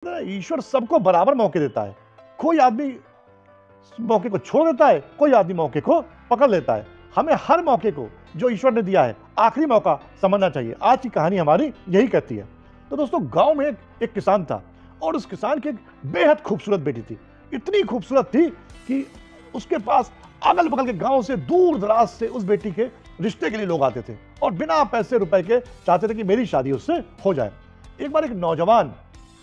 ईश्वर सबको बराबर मौके देता है। कोई आदमी मौके को छोड़ देता है, कोई आदमी मौके को पकड़ लेता है। हमें हर मौके को जो ईश्वर ने दिया है आखिरी मौका समझना चाहिए। आज की कहानी हमारी यही कहती है। तो दोस्तों, गांव में एक किसान था और उस किसान की एक बेहद खूबसूरत बेटी थी। इतनी खूबसूरत थी कि उसके पास अगल बगल के गांव से, दूर दराज से उस बेटी के रिश्ते के लिए लोग आते थे और बिना पैसे रुपए के चाहते थे कि मेरी शादी उससे हो जाए। एक बार एक नौजवान,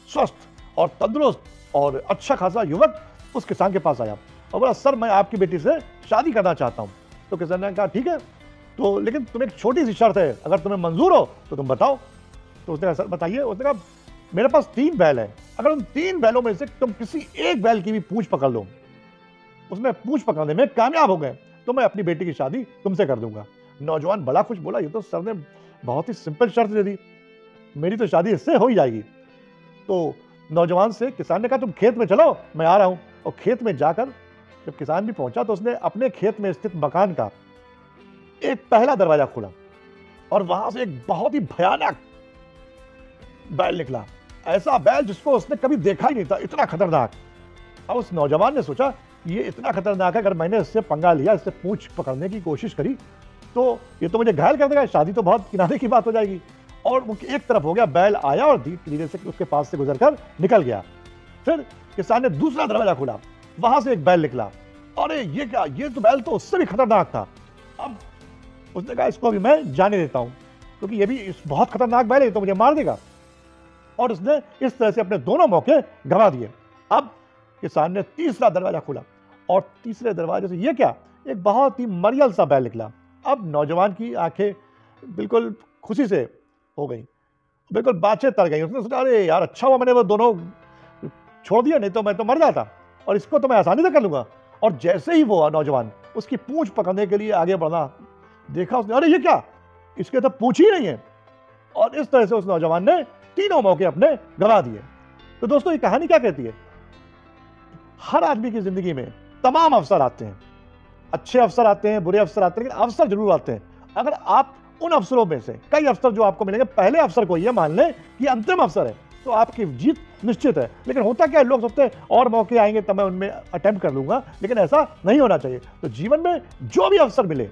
स्वस्थ और तंदुरुस्त और अच्छा खासा युवक उस किसान के पास आया और बोला, सर मैं आपकी बेटी से शादी करना चाहता हूं। तो किसान ने कहा, ठीक है, तो लेकिन तुम्हें एक छोटी सी शर्त है, अगर तुम्हें मंजूर हो तो तुम बताओ। तो उसने कहा, सर बताइए। उसने कहा, मेरे पास 3 बैल हैं, अगर उन 3 बैलों में से तुम किसी एक बैल की भी पूंछ पकड़ लो, उसमें पूंछ पकड़ने में कामयाब हो गए, तो मैं अपनी बेटी की शादी तुमसे कर दूंगा। नौजवान बड़ा खुश, बोला, ये तो सर ने बहुत ही सिंपल शर्त दे दी, मेरी तो शादी इससे हो ही जाएगी। तो नौजवान से किसान ने कहा, तुम खेत में चलो, मैं आ रहा हूं। और खेत में जाकर जब किसान भी पहुंचा तो उसने अपने खेत में स्थित मकान का एक पहला दरवाजा खोला और वहां से एक बहुत ही भयानक बैल निकला। ऐसा बैल जिसको उसने कभी देखा ही नहीं था, इतना खतरनाक। अब उस नौजवान ने सोचा, ये इतना खतरनाक है, अगर मैंने इससे पंगा लिया, इससे पूंछ पकड़ने की कोशिश करी, तो ये तो मुझे घायल कर देगा, शादी तो बहुत किनारे की बात हो जाएगी। और वो एक तरफ हो गया, बैल आया और धीरे से उसके पास से गुजरकर निकल गया। फिर किसान ने दूसरा दरवाजा खोला, वहां से एक बैल निकला। अरे ये क्या, ये तो बैल तो उससे भी खतरनाक था। अब उसने कहा, इसको भी मैं जाने देता हूं, क्योंकि ये भी बहुत खतरनाक बैल है, तो मुझे मार देगा। और उसने इस तरह से अपने दोनों मौके गंवा दिए। अब किसान ने तीसरा दरवाजा खोला और तीसरे दरवाजे से ये क्या, एक बहुत ही मरियल सा बैल निकला। अब नौजवान की आंखें बिल्कुल खुशी से हो गई, बिल्कुल बातें तर गई। उसने सोचा, अरे यार, अच्छा हुआ मैंने वो दोनों छोड़ दिया, नहीं तो मैं तो मर जाता, और इसको तो मैं आसानी से कर लूंगा। और जैसे ही वो नौजवान उसकी पूंछ पकड़ने के लिए आगे बढ़ा, देखा उसने, अरे ये क्या, इसके तो पूंछ ही नहीं है। और इस तरह से उस नौजवान ने तीनों मौके अपने गंवा दिए। तो दोस्तों, ये कहानी क्या कहती है? हर आदमी की जिंदगी में तमाम अवसर आते हैं, अच्छे अवसर आते हैं, बुरे अवसर आते हैं, लेकिन अवसर जरूर आते हैं। अगर आप उन अवसरों में से, कई अवसर जो आपको मिलेंगे, पहले अवसर को ये मान लें कि अंतिम अवसर है, तो आपकी जीत निश्चित है। लेकिन होता क्या है, लोग सोचते हैं और मौके आएंगे तब मैं उनमें अटेम्प्ट कर लूंगा, लेकिन ऐसा नहीं होना चाहिए। तो जीवन में जो भी अवसर मिले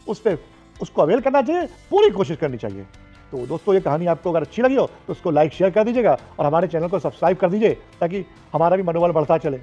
उसको अवेल करना चाहिए, पूरी कोशिश करनी चाहिए। तो दोस्तों, ये कहानी आपको अगर अच्छी लगी हो तो उसको लाइक शेयर कर दीजिएगा और हमारे चैनल को सब्सक्राइब कर दीजिए, ताकि हमारा भी मनोबल बढ़ता चले।